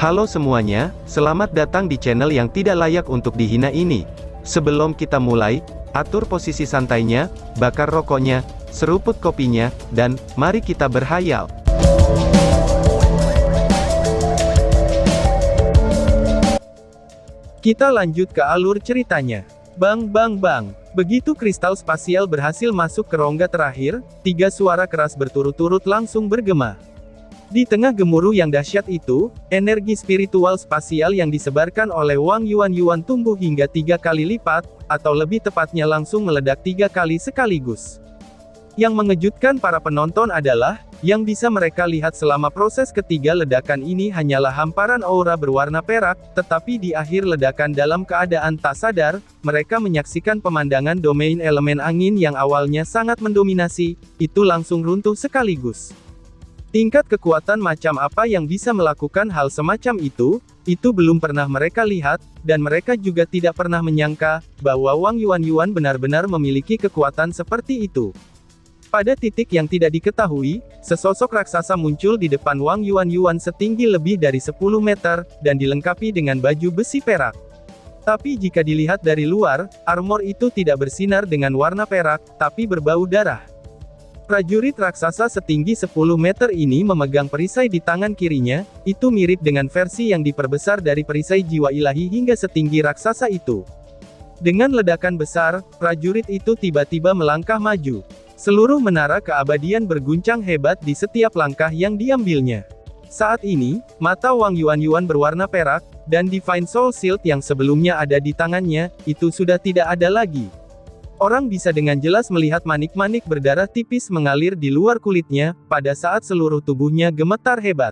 Halo semuanya, selamat datang di channel yang tidak layak untuk dihina ini. Sebelum kita mulai, atur posisi santainya, bakar rokoknya, seruput kopinya, dan mari kita berhayal. Kita lanjut ke alur ceritanya. Bang bang bang. Begitu kristal spasial berhasil masuk ke rongga terakhir, 3 suara keras berturut-turut langsung bergema. Di tengah gemuruh yang dahsyat itu, energi spiritual spasial yang disebarkan oleh Wang Yuan tumbuh hingga 3 kali lipat, atau lebih tepatnya langsung meledak 3 kali sekaligus. Yang mengejutkan para penonton adalah, yang bisa mereka lihat selama proses ketiga ledakan ini hanyalah hamparan aura berwarna perak, tetapi di akhir ledakan dalam keadaan tak sadar, mereka menyaksikan pemandangan domain elemen angin yang awalnya sangat mendominasi, itu langsung runtuh sekaligus. Tingkat kekuatan macam apa yang bisa melakukan hal semacam itu belum pernah mereka lihat, dan mereka juga tidak pernah menyangka, bahwa Wang Yuan benar-benar memiliki kekuatan seperti itu. Pada titik yang tidak diketahui, sesosok raksasa muncul di depan Wang Yuan setinggi lebih dari 10 meter, dan dilengkapi dengan baju besi perak. Tapi jika dilihat dari luar, armor itu tidak bersinar dengan warna perak, tapi berbau darah. Prajurit raksasa setinggi 10 meter ini memegang perisai di tangan kirinya, itu mirip dengan versi yang diperbesar dari perisai jiwa ilahi hingga setinggi raksasa itu. Dengan ledakan besar, prajurit itu tiba-tiba melangkah maju. Seluruh menara keabadian berguncang hebat di setiap langkah yang diambilnya. Saat ini, mata Wang Yuan berwarna perak, dan Divine Soul Shield yang sebelumnya ada di tangannya, itu sudah tidak ada lagi. Orang bisa dengan jelas melihat manik-manik berdarah tipis mengalir di luar kulitnya, pada saat seluruh tubuhnya gemetar hebat.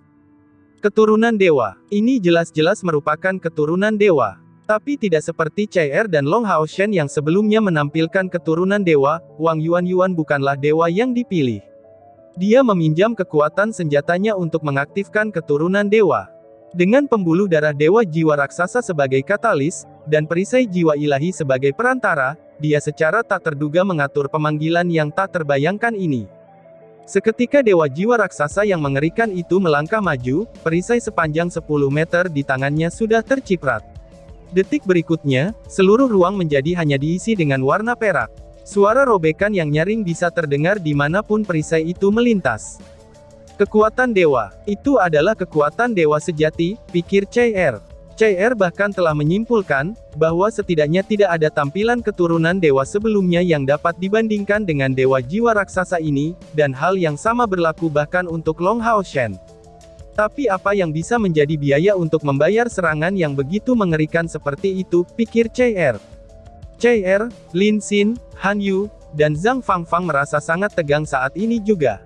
Keturunan dewa. Ini jelas-jelas merupakan keturunan dewa. Tapi tidak seperti Chai dan Long Haoshen yang sebelumnya menampilkan keturunan dewa, Wang Yuan bukanlah dewa yang dipilih. Dia meminjam kekuatan senjatanya untuk mengaktifkan keturunan dewa. Dengan pembuluh darah dewa jiwa raksasa sebagai katalis, dan perisai jiwa ilahi sebagai perantara, dia secara tak terduga mengatur pemanggilan yang tak terbayangkan ini. Seketika dewa jiwa raksasa yang mengerikan itu melangkah maju, perisai sepanjang 10 meter di tangannya sudah terciprat. Detik berikutnya, seluruh ruang menjadi hanya diisi dengan warna perak. Suara robekan yang nyaring bisa terdengar dimanapun perisai itu melintas. Kekuatan dewa, itu adalah kekuatan dewa sejati, pikir Chai bahkan telah menyimpulkan, bahwa setidaknya tidak ada tampilan keturunan dewa sebelumnya yang dapat dibandingkan dengan dewa jiwa raksasa ini, dan hal yang sama berlaku bahkan untuk Long Haoshen. Tapi apa yang bisa menjadi biaya untuk membayar serangan yang begitu mengerikan seperti itu, pikir Chai, Lin Xin, Han Yu, dan Zhang Fangfang merasa sangat tegang saat ini juga.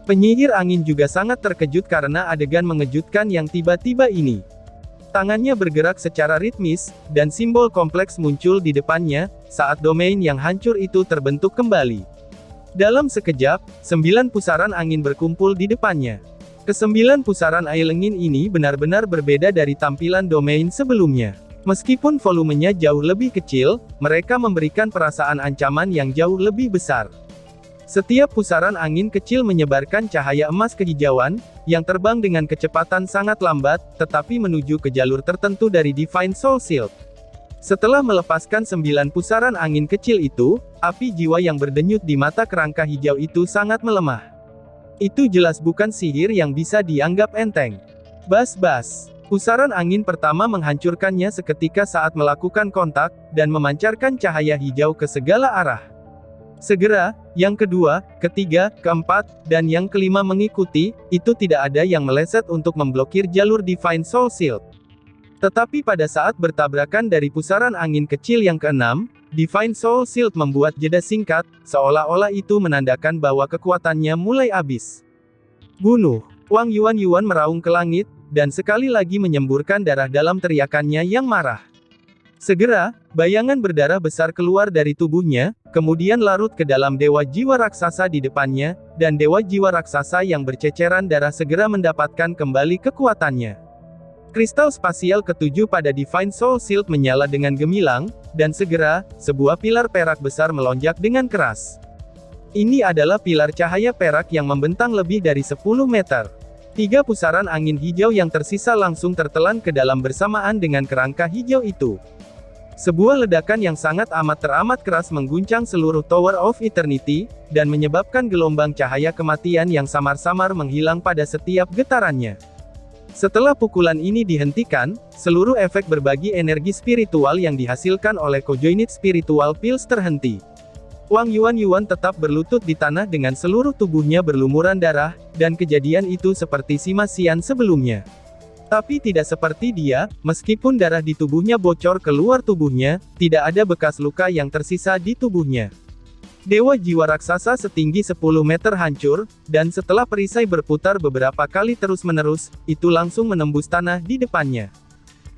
Penyihir angin juga sangat terkejut karena adegan mengejutkan yang tiba-tiba ini. Tangannya bergerak secara ritmis, dan simbol kompleks muncul di depannya, saat domain yang hancur itu terbentuk kembali. Dalam sekejap, 9 pusaran angin berkumpul di depannya. Ke-9 pusaran air angin ini benar-benar berbeda dari tampilan domain sebelumnya. Meskipun volumenya jauh lebih kecil, mereka memberikan perasaan ancaman yang jauh lebih besar. Setiap pusaran angin kecil menyebarkan cahaya emas kehijauan, yang terbang dengan kecepatan sangat lambat, tetapi menuju ke jalur tertentu dari Divine Soul Shield. Setelah melepaskan 9 pusaran angin kecil itu, api jiwa yang berdenyut di mata kerangka hijau itu sangat melemah. Itu jelas bukan sihir yang bisa dianggap enteng. Bas. Pusaran angin pertama menghancurkannya seketika saat melakukan kontak, dan memancarkan cahaya hijau ke segala arah. Segera, yang kedua, ketiga, keempat, dan yang kelima mengikuti, itu tidak ada yang meleset untuk memblokir jalur Divine Soul Shield. Tetapi pada saat bertabrakan dari pusaran angin kecil yang keenam, Divine Soul Shield membuat jeda singkat, seolah-olah itu menandakan bahwa kekuatannya mulai habis. Bunuh! Wang Yuan meraung ke langit, dan sekali lagi menyemburkan darah dalam teriakannya yang marah. Segera, bayangan berdarah besar keluar dari tubuhnya, kemudian larut ke dalam dewa jiwa raksasa di depannya, dan dewa jiwa raksasa yang berceceran darah segera mendapatkan kembali kekuatannya. Kristal spasial ketujuh pada Divine Soul Shield menyala dengan gemilang, dan segera, sebuah pilar perak besar melonjak dengan keras. Ini adalah pilar cahaya perak yang membentang lebih dari 10 meter. 3 pusaran angin hijau yang tersisa langsung tertelan ke dalam bersamaan dengan kerangka hijau itu. Sebuah ledakan yang sangat teramat keras mengguncang seluruh Tower of Eternity, dan menyebabkan gelombang cahaya kematian yang samar-samar menghilang pada setiap getarannya. Setelah pukulan ini dihentikan, seluruh efek berbagi energi spiritual yang dihasilkan oleh Cojoined Spiritual Pills terhenti. Wang Yuan tetap berlutut di tanah dengan seluruh tubuhnya berlumuran darah, dan kejadian itu seperti Sima Xian sebelumnya. Tapi tidak seperti dia, meskipun darah di tubuhnya bocor keluar tubuhnya, tidak ada bekas luka yang tersisa di tubuhnya. Dewa jiwa raksasa setinggi 10 meter hancur, dan setelah perisai berputar beberapa kali terus-menerus, itu langsung menembus tanah di depannya.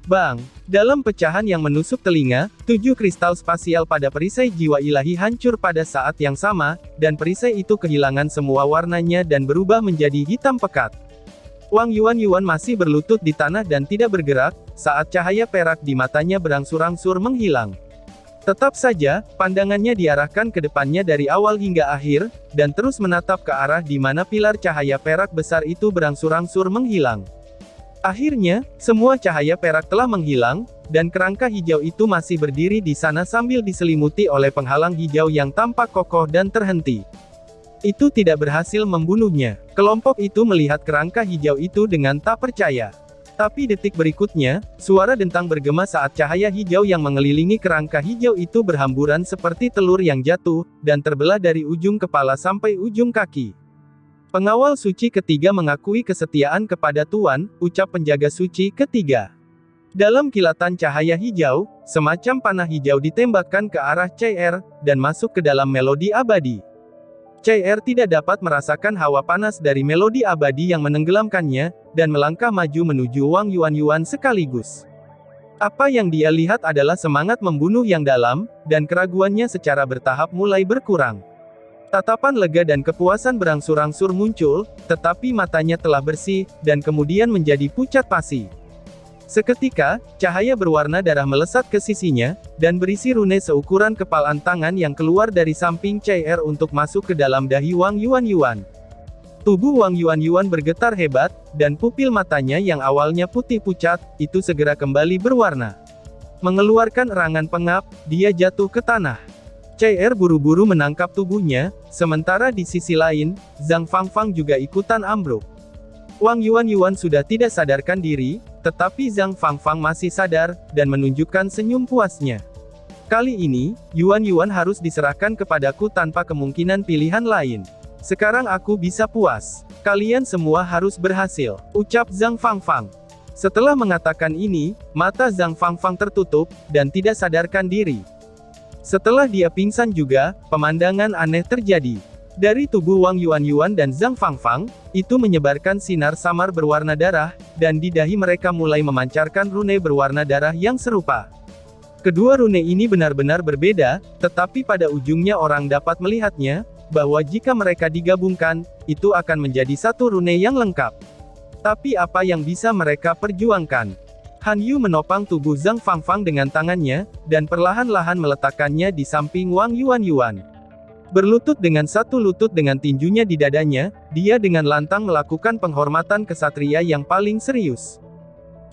Bang! Dalam pecahan yang menusuk telinga, 7 kristal spasial pada perisai jiwa ilahi hancur pada saat yang sama, dan perisai itu kehilangan semua warnanya dan berubah menjadi hitam pekat. Wang Yuan masih berlutut di tanah dan tidak bergerak, saat cahaya perak di matanya berangsur-angsur menghilang. Tetap saja, pandangannya diarahkan ke depannya dari awal hingga akhir, dan terus menatap ke arah di mana pilar cahaya perak besar itu berangsur-angsur menghilang. Akhirnya, semua cahaya perak telah menghilang, dan kerangka hijau itu masih berdiri di sana sambil diselimuti oleh penghalang hijau yang tampak kokoh dan terhenti. Itu tidak berhasil membunuhnya. Kelompok itu melihat kerangka hijau itu dengan tak percaya. Tapi detik berikutnya, suara dentang bergema saat cahaya hijau yang mengelilingi kerangka hijau itu berhamburan seperti telur yang jatuh, dan terbelah dari ujung kepala sampai ujung kaki. Pengawal suci ketiga mengakui kesetiaan kepada Tuan, ucap penjaga suci ketiga. Dalam kilatan cahaya hijau, semacam panah hijau ditembakkan ke arah CR, dan masuk ke dalam melodi abadi. CR tidak dapat merasakan hawa panas dari melodi abadi yang menenggelamkannya, dan melangkah maju menuju Wang Yuan sekaligus. Apa yang dia lihat adalah semangat membunuh yang dalam, dan keraguannya secara bertahap mulai berkurang. Tatapan lega dan kepuasan berangsur-angsur muncul, tetapi matanya telah bersih, dan kemudian menjadi pucat pasi. Seketika, cahaya berwarna darah melesat ke sisinya, dan berisi rune seukuran kepalan tangan yang keluar dari samping CR untuk masuk ke dalam dahi Wang Yuan. Tubuh Wang Yuan bergetar hebat, dan pupil matanya yang awalnya putih pucat, itu segera kembali berwarna. Mengeluarkan erangan pengap, dia jatuh ke tanah. CR buru-buru menangkap tubuhnya, sementara di sisi lain, Zhang Fangfang juga ikutan ambruk. Wang Yuan sudah tidak sadarkan diri, tetapi Zhang Fangfang masih sadar, dan menunjukkan senyum puasnya. Kali ini, Yuan harus diserahkan kepadaku tanpa kemungkinan pilihan lain. Sekarang aku bisa puas. Kalian semua harus berhasil, ucap Zhang Fangfang. Setelah mengatakan ini, mata Zhang Fangfang tertutup, dan tidak sadarkan diri. Setelah dia pingsan juga, pemandangan aneh terjadi. Dari tubuh Wang Yuan dan Zhang Fangfang, itu menyebarkan sinar samar berwarna darah, dan di dahi mereka mulai memancarkan rune berwarna darah yang serupa. Kedua rune ini benar-benar berbeda, tetapi pada ujungnya orang dapat melihatnya, bahwa jika mereka digabungkan, itu akan menjadi satu rune yang lengkap. Tapi apa yang bisa mereka perjuangkan? Han Yu menopang tubuh Zhang Fangfang dengan tangannya, dan perlahan-lahan meletakkannya di samping Wang Yuan. Berlutut dengan satu lutut dengan tinjunya di dadanya, dia dengan lantang melakukan penghormatan kesatria yang paling serius.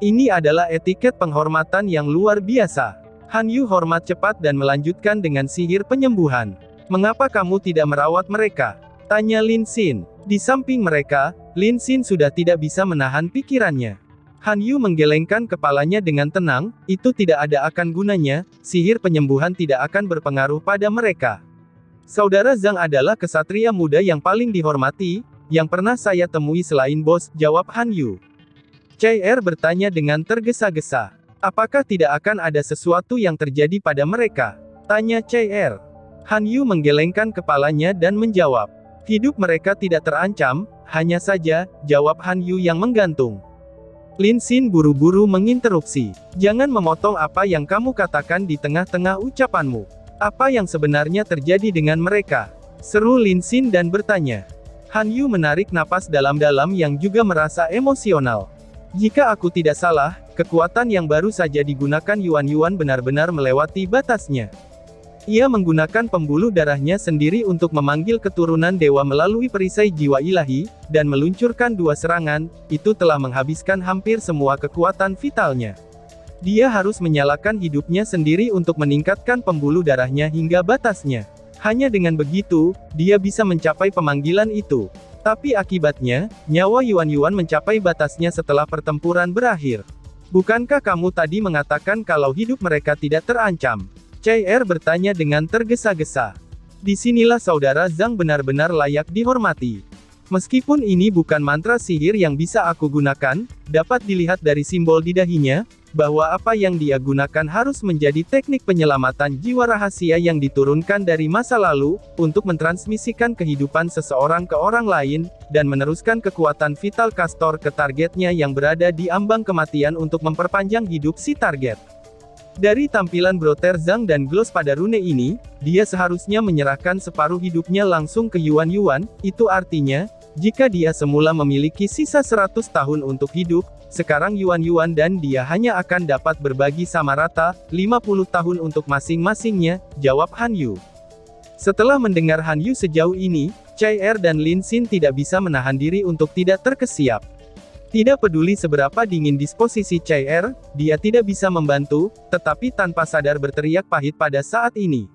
Ini adalah etiket penghormatan yang luar biasa. Han Yu hormat cepat dan melanjutkan dengan sihir penyembuhan. Mengapa kamu tidak merawat mereka? Tanya Lin Xin. Di samping mereka, Lin Xin sudah tidak bisa menahan pikirannya. Han Yu menggelengkan kepalanya dengan tenang, itu tidak ada akan gunanya, sihir penyembuhan tidak akan berpengaruh pada mereka. Saudara Zhang adalah kesatria muda yang paling dihormati, yang pernah saya temui selain bos, jawab Han Yu. CR bertanya dengan tergesa-gesa. Apakah tidak akan ada sesuatu yang terjadi pada mereka? Tanya CR. Han Yu menggelengkan kepalanya dan menjawab. Hidup mereka tidak terancam, hanya saja, jawab Han Yu yang menggantung. Lin Xin buru-buru menginterupsi. Jangan memotong apa yang kamu katakan di tengah-tengah ucapanmu. Apa yang sebenarnya terjadi dengan mereka? Seru Lin Xin dan bertanya. Han Yu menarik napas dalam-dalam yang juga merasa emosional. Jika aku tidak salah, kekuatan yang baru saja digunakan Yuan benar-benar melewati batasnya. Ia menggunakan pembuluh darahnya sendiri untuk memanggil keturunan dewa melalui perisai jiwa ilahi, dan meluncurkan 2 serangan, itu telah menghabiskan hampir semua kekuatan vitalnya. Dia harus menyalakan hidupnya sendiri untuk meningkatkan pembuluh darahnya hingga batasnya. Hanya dengan begitu, dia bisa mencapai pemanggilan itu. Tapi akibatnya, nyawa Yuan Yuan mencapai batasnya setelah pertempuran berakhir. Bukankah kamu tadi mengatakan kalau hidup mereka tidak terancam? Chai Er bertanya dengan tergesa-gesa. Disinilah saudara Zhang benar-benar layak dihormati. Meskipun ini bukan mantra sihir yang bisa aku gunakan, dapat dilihat dari simbol di dahinya, bahwa apa yang dia gunakan harus menjadi teknik penyelamatan jiwa rahasia yang diturunkan dari masa lalu, untuk mentransmisikan kehidupan seseorang ke orang lain, dan meneruskan kekuatan vital Castor ke targetnya yang berada di ambang kematian untuk memperpanjang hidup si target. Dari tampilan Brother Zhang dan Gloss pada rune ini, dia seharusnya menyerahkan separuh hidupnya langsung ke Yuan Yuan, itu artinya, jika dia semula memiliki sisa 100 tahun untuk hidup, sekarang Yuan Yuan dan dia hanya akan dapat berbagi sama rata, 50 tahun untuk masing-masingnya, jawab Han Yu. Setelah mendengar Han Yu sejauh ini, Chai Er dan Lin Xin tidak bisa menahan diri untuk tidak terkesiap. Tidak peduli seberapa dingin disposisi Chai Er, dia tidak bisa membantu, tetapi tanpa sadar berteriak pahit pada saat ini.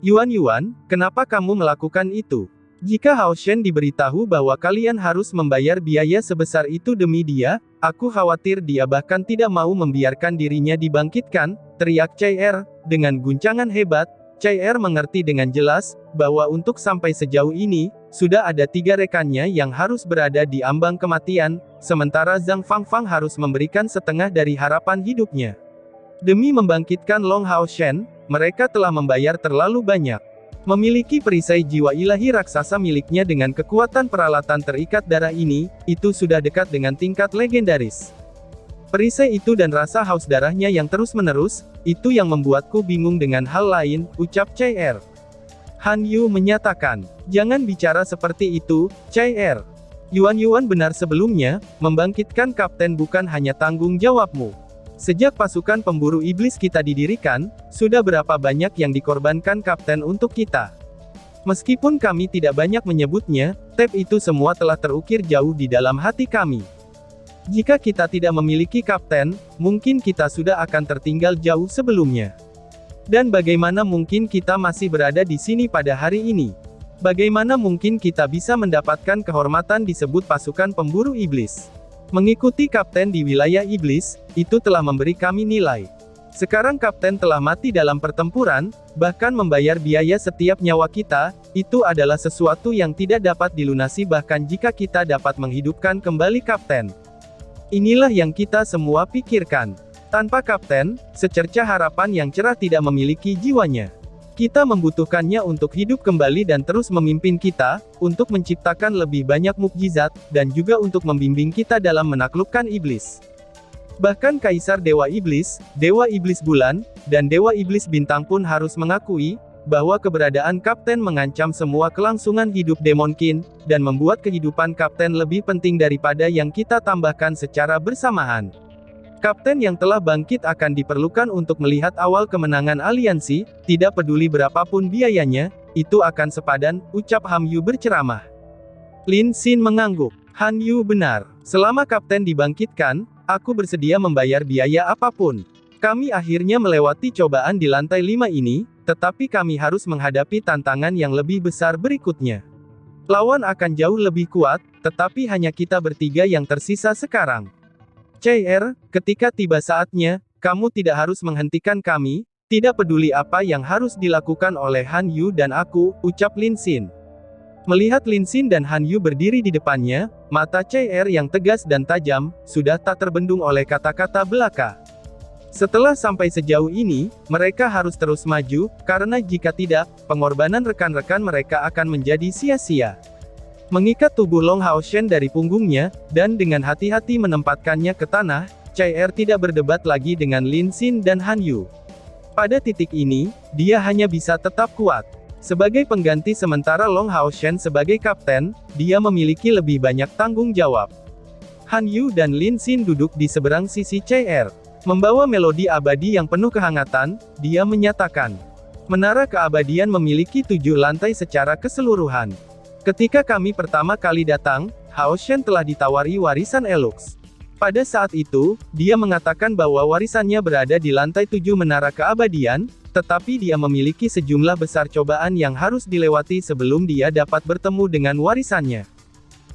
Yuan Yuan, kenapa kamu melakukan itu? Jika Hao Shen diberitahu bahwa kalian harus membayar biaya sebesar itu demi dia, aku khawatir dia bahkan tidak mau membiarkan dirinya dibangkitkan, teriak Chai Er, dengan guncangan hebat. Chai Er mengerti dengan jelas, bahwa untuk sampai sejauh ini, sudah ada 3 rekannya yang harus berada di ambang kematian, sementara Zhang Fangfang harus memberikan setengah dari harapan hidupnya. Demi membangkitkan Long Hao Shen, mereka telah membayar terlalu banyak. Memiliki perisai jiwa ilahi raksasa miliknya dengan kekuatan peralatan terikat darah ini, itu sudah dekat dengan tingkat legendaris. Perisai itu dan rasa haus darahnya yang terus-menerus, itu yang membuatku bingung dengan hal lain, ucap Chai Er. Han Yu menyatakan, jangan bicara seperti itu, Chai Er. Yuan Yuan benar sebelumnya, membangkitkan kapten bukan hanya tanggung jawabmu. Sejak pasukan pemburu iblis kita didirikan, sudah berapa banyak yang dikorbankan kapten untuk kita. Meskipun kami tidak banyak menyebutnya, tapi itu semua telah terukir jauh di dalam hati kami. Jika kita tidak memiliki kapten, mungkin kita sudah akan tertinggal jauh sebelumnya. Dan bagaimana mungkin kita masih berada di sini pada hari ini? Bagaimana mungkin kita bisa mendapatkan kehormatan disebut pasukan pemburu iblis? Mengikuti kapten di wilayah iblis, itu telah memberi kami nilai. Sekarang kapten telah mati dalam pertempuran, bahkan membayar biaya setiap nyawa kita, itu adalah sesuatu yang tidak dapat dilunasi bahkan jika kita dapat menghidupkan kembali kapten. Inilah yang kita semua pikirkan. Tanpa kapten, secercah harapan yang cerah tidak memiliki jiwanya. Kita membutuhkannya untuk hidup kembali dan terus memimpin kita, untuk menciptakan lebih banyak mukjizat, dan juga untuk membimbing kita dalam menaklukkan iblis. Bahkan Kaisar Dewa Iblis Bulan, dan Dewa Iblis Bintang pun harus mengakui, bahwa keberadaan kapten mengancam semua kelangsungan hidup Demonkin, dan membuat kehidupan kapten lebih penting daripada yang kita tambahkan secara bersamaan. Kapten yang telah bangkit akan diperlukan untuk melihat awal kemenangan aliansi, tidak peduli berapapun biayanya, itu akan sepadan, ucap Han Yu berceramah. Lin Xin mengangguk. Han Yu benar. Selama kapten dibangkitkan, aku bersedia membayar biaya apapun. Kami akhirnya melewati cobaan di lantai 5 ini, tetapi kami harus menghadapi tantangan yang lebih besar berikutnya. Lawan akan jauh lebih kuat, tetapi hanya kita bertiga yang tersisa sekarang. Chai Er, ketika tiba saatnya, kamu tidak harus menghentikan kami, tidak peduli apa yang harus dilakukan oleh Han Yu dan aku, ucap Lin Xin. Melihat Lin Xin dan Han Yu berdiri di depannya, mata Chai Er yang tegas dan tajam, sudah tak terbendung oleh kata-kata belaka. Setelah sampai sejauh ini, mereka harus terus maju, karena jika tidak, pengorbanan rekan-rekan mereka akan menjadi sia-sia. Mengikat tubuh Long Hao Shen dari punggungnya, dan dengan hati-hati menempatkannya ke tanah, Chai Er tidak berdebat lagi dengan Lin Xin dan Han Yu. Pada titik ini, dia hanya bisa tetap kuat. Sebagai pengganti sementara Long Hao Shen sebagai kapten, dia memiliki lebih banyak tanggung jawab. Han Yu dan Lin Xin duduk di seberang sisi Chai Er. Membawa melodi abadi yang penuh kehangatan, dia menyatakan, Menara keabadian memiliki 7 lantai secara keseluruhan. Ketika kami pertama kali datang, Hao Shen telah ditawari warisan Elux. Pada saat itu, dia mengatakan bahwa warisannya berada di lantai 7 Menara Keabadian, tetapi dia memiliki sejumlah besar cobaan yang harus dilewati sebelum dia dapat bertemu dengan warisannya.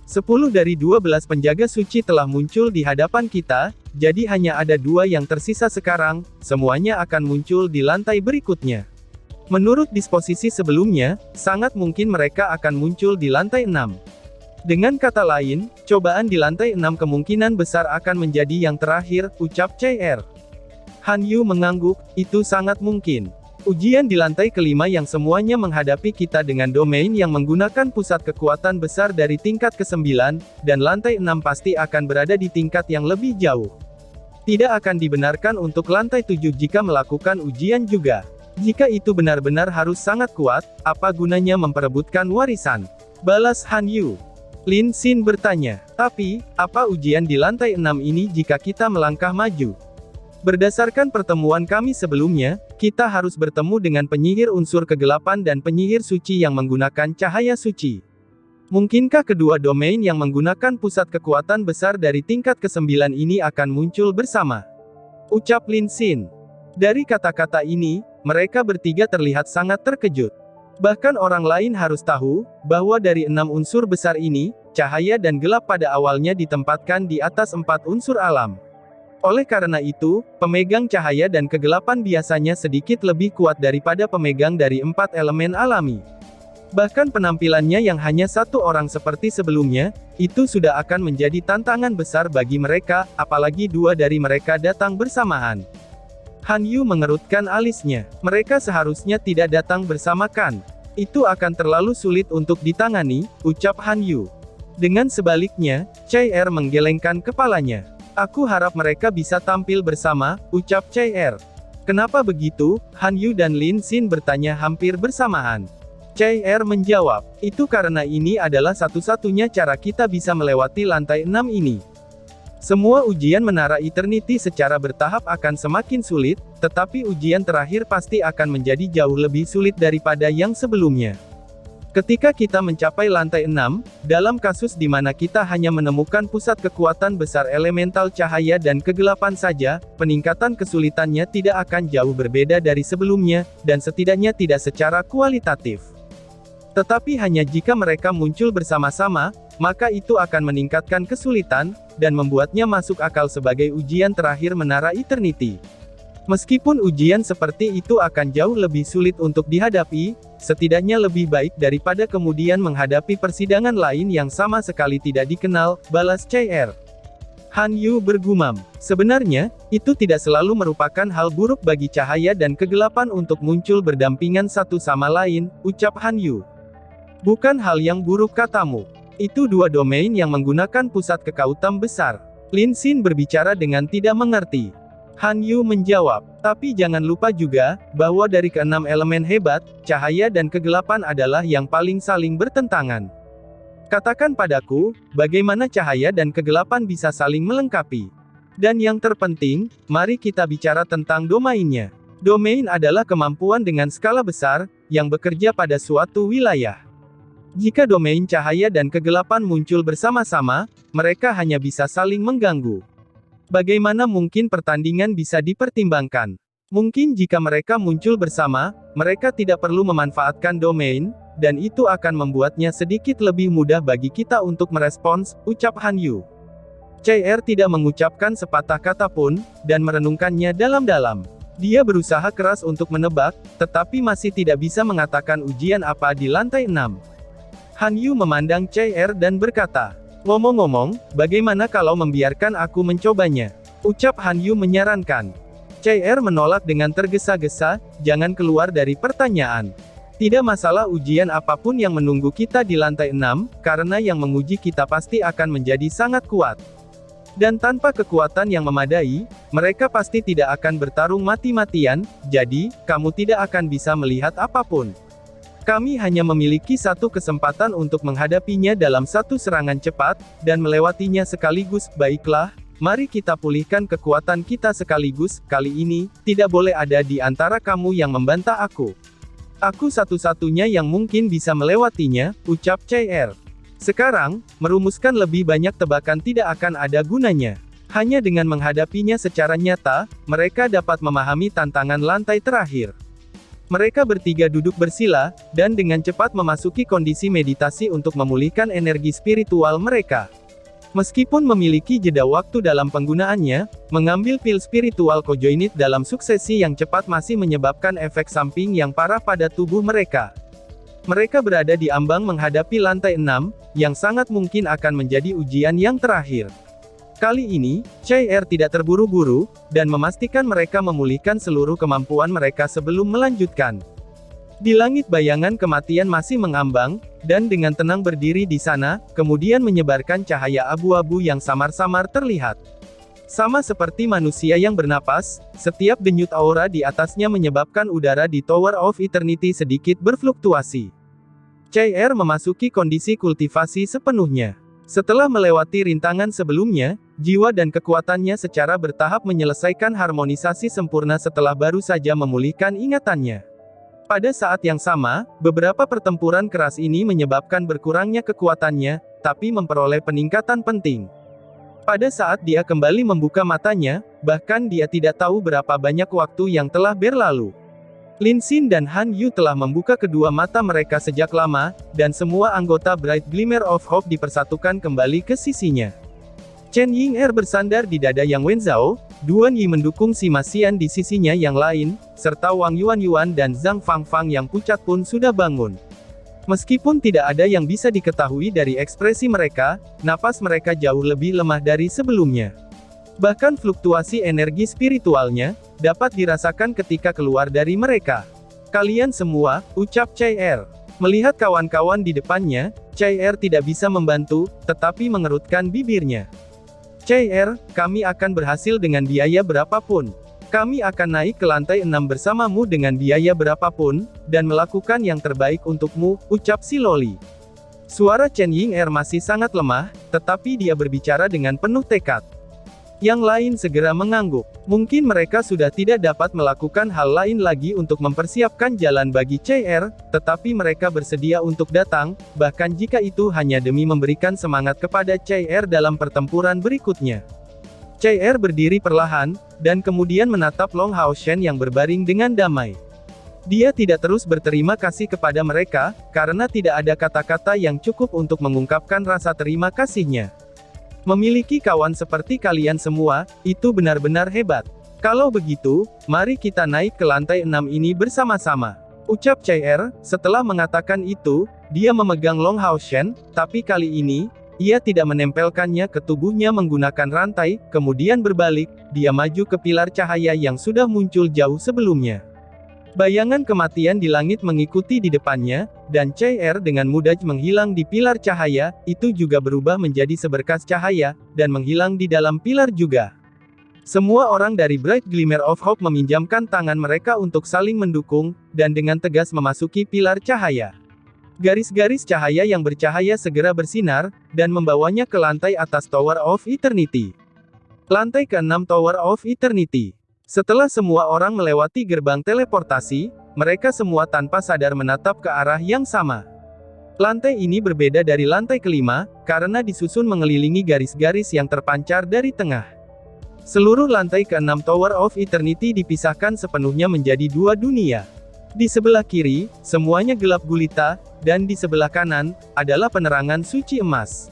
10 dari 12 penjaga suci telah muncul di hadapan kita, jadi hanya ada 2 yang tersisa sekarang, semuanya akan muncul di lantai berikutnya. Menurut disposisi sebelumnya, sangat mungkin mereka akan muncul di lantai 6. Dengan kata lain, cobaan di lantai 6 kemungkinan besar akan menjadi yang terakhir, ucap CR. Han Yu mengangguk, itu sangat mungkin. Ujian di lantai kelima yang semuanya menghadapi kita dengan domain yang menggunakan pusat kekuatan besar dari tingkat ke-9, dan lantai 6 pasti akan berada di tingkat yang lebih jauh. Tidak akan dibenarkan untuk lantai 7 jika melakukan ujian juga. Jika itu benar-benar harus sangat kuat, apa gunanya memperebutkan warisan? Balas Han Yu. Lin Xin bertanya, tapi, apa ujian di lantai 6 ini jika kita melangkah maju? Berdasarkan pertemuan kami sebelumnya, kita harus bertemu dengan penyihir unsur kegelapan dan penyihir suci yang menggunakan cahaya suci. Mungkinkah kedua domain yang menggunakan pusat kekuatan besar dari tingkat ke-9 ini akan muncul bersama? Ucap Lin Xin. Dari kata-kata ini, mereka bertiga terlihat sangat terkejut. Bahkan orang lain harus tahu, bahwa dari 6 unsur besar ini, cahaya dan gelap pada awalnya ditempatkan di atas 4 unsur alam. Oleh karena itu, pemegang cahaya dan kegelapan biasanya sedikit lebih kuat daripada pemegang dari 4 elemen alami. Bahkan penampilannya yang hanya 1 orang seperti sebelumnya, itu sudah akan menjadi tantangan besar bagi mereka, apalagi 2 dari mereka datang bersamaan. Han Yu mengerutkan alisnya. Mereka seharusnya tidak datang bersama kan? Itu akan terlalu sulit untuk ditangani, ucap Han Yu. Dengan sebaliknya, CR menggelengkan kepalanya. Aku harap mereka bisa tampil bersama, ucap CR. Kenapa begitu? Han Yu dan Lin Xin bertanya hampir bersamaan. CR menjawab, itu karena ini adalah satu-satunya cara kita bisa melewati lantai 6 ini. Semua ujian Menara Eternity secara bertahap akan semakin sulit, tetapi ujian terakhir pasti akan menjadi jauh lebih sulit daripada yang sebelumnya. Ketika kita mencapai lantai 6, dalam kasus di mana kita hanya menemukan pusat kekuatan besar elemental cahaya dan kegelapan saja, peningkatan kesulitannya tidak akan jauh berbeda dari sebelumnya, dan setidaknya tidak secara kualitatif. Tetapi hanya jika mereka muncul bersama-sama, maka itu akan meningkatkan kesulitan, dan membuatnya masuk akal sebagai ujian terakhir Menara Eternity. Meskipun ujian seperti itu akan jauh lebih sulit untuk dihadapi, setidaknya lebih baik daripada kemudian menghadapi persidangan lain yang sama sekali tidak dikenal, balas CR. Han Yu bergumam, sebenarnya, itu tidak selalu merupakan hal buruk bagi cahaya dan kegelapan untuk muncul berdampingan satu sama lain, ucap Han Yu. Bukan hal yang buruk katamu. Itu 2 domain yang menggunakan pusat kekautam besar. Lin Xin berbicara dengan tidak mengerti. Han Yu menjawab, tapi jangan lupa juga, bahwa dari ke-6 elemen hebat, cahaya dan kegelapan adalah yang paling saling bertentangan. Katakan padaku, bagaimana cahaya dan kegelapan bisa saling melengkapi. Dan yang terpenting, mari kita bicara tentang domainnya. Domain adalah kemampuan dengan skala besar, yang bekerja pada suatu wilayah. Jika domain cahaya dan kegelapan muncul bersama-sama, mereka hanya bisa saling mengganggu. Bagaimana mungkin pertandingan bisa dipertimbangkan? Mungkin jika mereka muncul bersama, mereka tidak perlu memanfaatkan domain, dan itu akan membuatnya sedikit lebih mudah bagi kita untuk merespons, ucap Han Yu. CR tidak mengucapkan sepatah kata pun, dan merenungkannya dalam-dalam. Dia berusaha keras untuk menebak, tetapi masih tidak bisa mengatakan ujian apa di lantai 6. Han Yu memandang CR dan berkata, ngomong-ngomong, bagaimana kalau membiarkan aku mencobanya? Ucap Han Yu menyarankan. CR menolak dengan tergesa-gesa, jangan keluar dari pertanyaan. Tidak masalah ujian apapun yang menunggu kita di lantai 6, karena yang menguji kita pasti akan menjadi sangat kuat. Dan tanpa kekuatan yang memadai, mereka pasti tidak akan bertarung mati-matian, jadi, kamu tidak akan bisa melihat apapun. Kami hanya memiliki satu kesempatan untuk menghadapinya dalam satu serangan cepat, dan melewatinya sekaligus. Baiklah, mari kita pulihkan kekuatan kita sekaligus. Kali ini, tidak boleh ada di antara kamu yang membantah aku. Aku satu-satunya yang mungkin bisa melewatinya, ucap CR. Sekarang, merumuskan lebih banyak tebakan tidak akan ada gunanya. Hanya dengan menghadapinya secara nyata, mereka dapat memahami tantangan lantai terakhir. Mereka bertiga duduk bersila, dan dengan cepat memasuki kondisi meditasi untuk memulihkan energi spiritual mereka. Meskipun memiliki jeda waktu dalam penggunaannya, mengambil pil spiritual kojoinit dalam suksesi yang cepat masih menyebabkan efek samping yang parah pada tubuh mereka. Mereka berada di ambang menghadapi lantai 6, yang sangat mungkin akan menjadi ujian yang terakhir. Kali ini, CR tidak terburu-buru, dan memastikan mereka memulihkan seluruh kemampuan mereka sebelum melanjutkan. Di langit bayangan kematian masih mengambang, dan dengan tenang berdiri di sana, kemudian menyebarkan cahaya abu-abu yang samar-samar terlihat. Sama seperti manusia yang bernapas, setiap denyut aura di atasnya menyebabkan udara di Tower of Eternity sedikit berfluktuasi. CR memasuki kondisi kultivasi sepenuhnya. Setelah melewati rintangan sebelumnya, jiwa dan kekuatannya secara bertahap menyelesaikan harmonisasi sempurna setelah baru saja memulihkan ingatannya. Pada saat yang sama, beberapa pertempuran keras ini menyebabkan berkurangnya kekuatannya, tapi memperoleh peningkatan penting. Pada saat dia kembali membuka matanya, bahkan dia tidak tahu berapa banyak waktu yang telah berlalu. Lin Xin dan Han Yu telah membuka kedua mata mereka sejak lama, dan semua anggota Bright Glimmer of Hope dipersatukan kembali ke sisinya. Chen Ying'er bersandar di dada Yang Wenzhao, Duan Yi mendukung Sima Xian di sisinya yang lain, serta Wang Yuan dan Zhang Fangfang yang pucat pun sudah bangun. Meskipun tidak ada yang bisa diketahui dari ekspresi mereka, napas mereka jauh lebih lemah dari sebelumnya. Bahkan fluktuasi energi spiritualnya, dapat dirasakan ketika keluar dari mereka. Kalian semua, ucap CR. Melihat kawan-kawan di depannya, CR tidak bisa membantu, tetapi mengerutkan bibirnya. CR, kami akan berhasil dengan biaya berapapun. Kami akan naik ke lantai 6 bersamamu dengan biaya berapapun, dan melakukan yang terbaik untukmu, ucap si Loli. Suara Chen Ying'er masih sangat lemah, tetapi dia berbicara dengan penuh tekad. Yang lain segera mengangguk. Mungkin mereka sudah tidak dapat melakukan hal lain lagi untuk mempersiapkan jalan bagi CR, tetapi mereka bersedia untuk datang, bahkan jika itu hanya demi memberikan semangat kepada CR dalam pertempuran berikutnya. CR berdiri perlahan, dan kemudian menatap Long Hao Shen yang berbaring dengan damai. Dia tidak terus berterima kasih kepada mereka, karena tidak ada kata-kata yang cukup untuk mengungkapkan rasa terima kasihnya. Memiliki kawan seperti kalian semua, itu benar-benar hebat. Kalau begitu, mari kita naik ke lantai 6 ini bersama-sama. Ucap CR, setelah mengatakan itu, dia memegang Long Hao Shen, tapi kali ini, ia tidak menempelkannya ke tubuhnya menggunakan rantai, kemudian berbalik, dia maju ke pilar cahaya yang sudah muncul jauh sebelumnya. Bayangan kematian di langit mengikuti di depannya, dan CR dengan mudah menghilang di pilar cahaya, itu juga berubah menjadi seberkas cahaya, dan menghilang di dalam pilar juga. Semua orang dari Bright Glimmer of Hope meminjamkan tangan mereka untuk saling mendukung, dan dengan tegas memasuki pilar cahaya. Garis-garis cahaya yang bercahaya segera bersinar, dan membawanya ke lantai atas Tower of Eternity. Lantai ke-6 Tower of Eternity. Setelah semua orang melewati gerbang teleportasi, mereka semua tanpa sadar menatap ke arah yang sama. Lantai ini berbeda dari lantai kelima, karena disusun mengelilingi garis-garis yang terpancar dari tengah. Seluruh lantai ke-6 Tower of Eternity dipisahkan sepenuhnya menjadi dua dunia. Di sebelah kiri, semuanya gelap gulita, dan di sebelah kanan, adalah penerangan suci emas.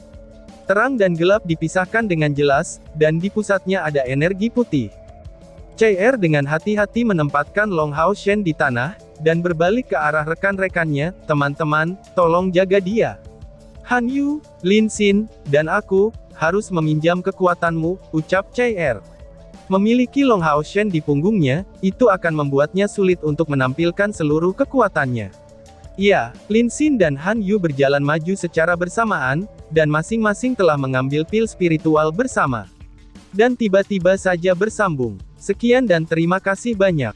Terang dan gelap dipisahkan dengan jelas, dan di pusatnya ada energi putih. CR dengan hati-hati menempatkan Long Hao Shen di tanah, dan berbalik ke arah rekan-rekannya, teman-teman, tolong jaga dia. Han Yu, Lin Xin, dan aku, harus meminjam kekuatanmu, ucap CR. Memiliki Long Hao Shen di punggungnya, itu akan membuatnya sulit untuk menampilkan seluruh kekuatannya. Ya, Lin Xin dan Han Yu berjalan maju secara bersamaan, dan masing-masing telah mengambil pil spiritual bersama. Dan tiba-tiba saja bersambung. Sekian dan terima kasih banyak.